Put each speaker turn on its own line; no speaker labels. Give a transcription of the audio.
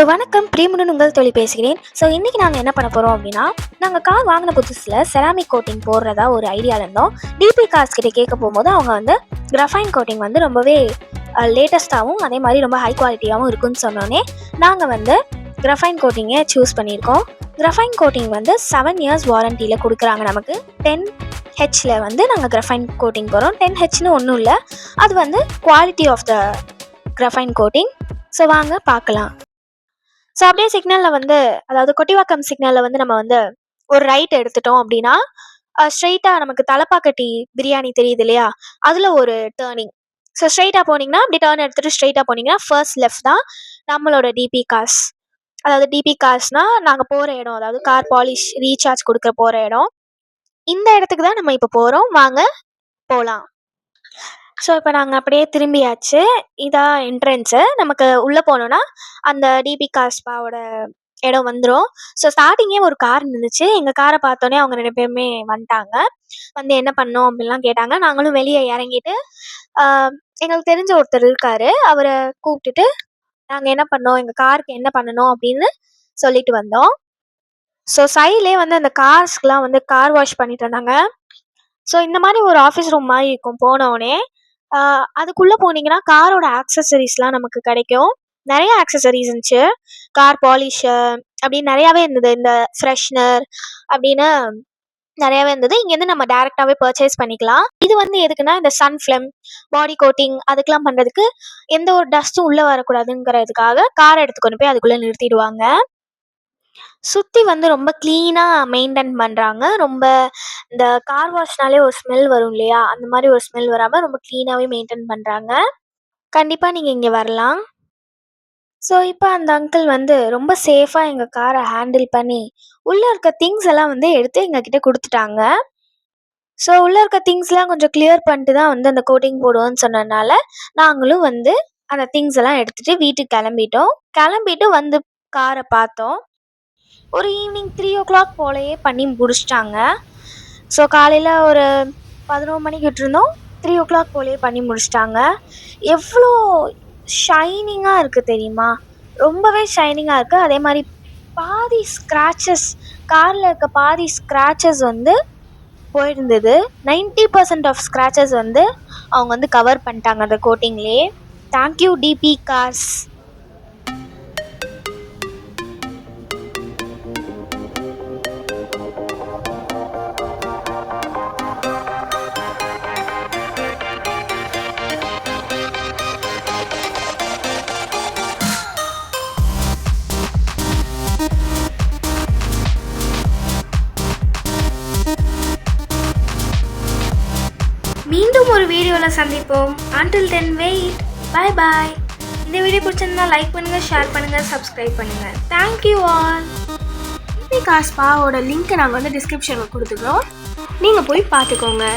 வணக்கம், பிரியமுடன் உங்கள் தொழில் பேசுகிறேன். இன்றைக்கி நாங்கள் என்ன பண்ண போகிறோம் அப்படின்னா, நாங்கள் கார் வாங்கின புதுசில் செராமிக் கோட்டிங் போடுறதா ஒரு ஐடியாவில் இருந்தோம். டிபி கார்ஸ் கிட்டே கேட்க போகும்போது அவங்க வந்து கிராஃபைன் கோட்டிங் வந்து ரொம்பவே லேட்டஸ்ட்டாகவும் அதே மாதிரி ரொம்ப ஹை குவாலிட்டியாகவும் இருக்குன்னு சொன்னோன்னே நாங்கள் வந்து கிராஃபைன் கோட்டிங்கை சூஸ் பண்ணியிருக்கோம். கிராஃபைன் கோட்டிங் வந்து 7 years வாரண்டியில் கொடுக்குறாங்க. நமக்கு 10Hல வந்து நாங்கள் கிராஃபைன் கோட்டிங் போகிறோம். 10Hன்னு ஒன்றும் இல்லை, அது வந்து quality of the graphene coating. வாங்க பார்க்கலாம். அப்படியே சிக்னலில் வந்து, அதாவது கொட்டிவாக்கம் சிக்னலில் வந்து நம்ம வந்து ஒரு ரைட் எடுத்துட்டோம் அப்படின்னா ஸ்ட்ரெயிட்டாக நமக்கு தலப்பாக்கட்டி பிரியாணி தெரியுது இல்லையா, அதில் ஒரு டேர்னிங். ஸ்ட்ரெயிட்டாக போனீங்கன்னா, அப்படி டேர்ன் எடுத்துகிட்டு ஸ்ட்ரெயிட்டாக போனீங்கன்னா ஃபர்ஸ்ட் லெஃப்ட் தான் நம்மளோட டிபி கார்ஸ். அதாவது டிபி கார்ஸ்னால் நாங்கள் போகிற இடம், அதாவது கார் பாலிஷ் ரீசார்ஜ் கொடுக்க போகிற இடம். இந்த இடத்துக்கு தான் நம்ம இப்போ போகிறோம். வாங்க போகலாம். இப்போ நாங்கள் அப்படியே திரும்பியாச்சு. இதான் என்ட்ரன்ஸு. நமக்கு உள்ளே போனோன்னா அந்த டிபி காஸ்பாவோட இடம் வந்துடும். ஸ்டார்டிங்கே ஒரு கார் நின்றுச்சு. எங்கள் காரை பார்த்தோன்னே அவங்க 2 பேருமே வந்துட்டாங்க. வந்து என்ன பண்ணோம் அப்படின்லாம் கேட்டாங்க. நாங்களும் வெளியே இறங்கிட்டு எங்களுக்கு தெரிஞ்ச ஒருத்தர் இருக்கார், அவரை கூப்பிட்டுட்டு நாங்கள் என்ன பண்ணோம், எங்கள் காருக்கு என்ன பண்ணணும் அப்படின்னு சொல்லிட்டு வந்தோம். சைட்லேயே வந்து அந்த கார்ஸ்க்கெலாம் வந்து கார் வாஷ் பண்ணிட்டு இருந்தாங்க. இந்த மாதிரி ஒரு ஆஃபீஸ் ரூம் மாதிரி இருக்கும். போனோடனே அதுக்குள்ளே போனீங்கன்னா காரோட ஆக்சசரிஸ்லாம் நமக்கு கிடைக்கும். நிறைய ஆக்சசரிஸ் இருந்துச்சு. கார் பாலிஷு அப்படின்னு நிறையாவே இருந்தது. இந்த ஃப்ரெஷ்னர் அப்படின்னு நிறையாவே இருந்தது. இங்கேருந்து நம்ம டேரெக்டாகவே பர்ச்சேஸ் பண்ணிக்கலாம். இது வந்து எதுக்குன்னா, இந்த சன் ஃபிலிம் பாடி கோட்டிங் அதுக்கெலாம் பண்ணுறதுக்கு எந்த ஒரு டஸ்ட்டும் உள்ளே வரக்கூடாதுங்கிறதுக்காக காரை எடுத்து கொண்டு போய் அதுக்குள்ளே நிறுத்திடுவாங்க. சுற்றி வந்து ரொம்ப க்ளீனாக மெயின்டைன் பண்ணுறாங்க. ரொம்ப இந்த கார் வாஷ்னாலே ஒரு ஸ்மெல் வரும் இல்லையா, அந்த மாதிரி ஒரு ஸ்மெல் வராமல் ரொம்ப க்ளீனாகவே மெயின்டைன் பண்ணுறாங்க. கண்டிப்பாக நீங்கள் இங்கே வரலாம். இப்போ அந்த அங்கிள் வந்து ரொம்ப சேஃபாக எங்கள் காரை ஹேண்டில் பண்ணி உள்ளே இருக்க திங்ஸ் எல்லாம் வந்து எடுத்து எங்ககிட்ட கொடுத்துட்டாங்க. உள்ளே இருக்க திங்ஸ்லாம் கொஞ்சம் கிளியர் பண்ணிட்டு தான் வந்து அந்த கோட்டிங் போடுவோன்னு சொன்னதுனால நாங்களும் வந்து அந்த திங்ஸ் எல்லாம் எடுத்துகிட்டு வீட்டுக்கு கிளம்பிட்டு வந்து காரை பார்த்தோம். ஒரு ஈவினிங் 3 o'clock போலயே பண்ணி முடிச்சிட்டாங்க. காலையில் ஒரு 11 மணிக்கு விட்டுருந்தோம். 3 o'clock போலயே பண்ணி முடிச்சிட்டாங்க. எவ்வளோ ஷைனிங்காக இருக்குது தெரியுமா, ரொம்பவே ஷைனிங்காக இருக்குது. அதே மாதிரி பாதி ஸ்க்ராச்சஸ், காரில் இருக்க பாதி ஸ்க்ராச்சஸ் வந்து போயிருந்தது. 90% ஆஃப் ஸ்க்ராச்சஸ் வந்து அவங்க வந்து கவர் பண்ணிட்டாங்க அந்த கோட்டிங்லேயே. Thank you DP cars. மீண்டும் ஒரு வீடியோவில் சந்திப்போம். until then wait. bye bye. இந்த வீடியோ பிடிச்சிருந்தா லைக் பண்ணுங்கள், ஷேர் பண்ணுங்கள், சப்ஸ்கிரைப் பண்ணுங்கள். Thank you all. டிபி காஸ்பாவோட லிங்க்கை நாங்கள் வந்து டிஸ்கிரிப்ஷனில் கொடுத்துக்கிறோம். நீங்கள் போய் பார்த்துக்கோங்க.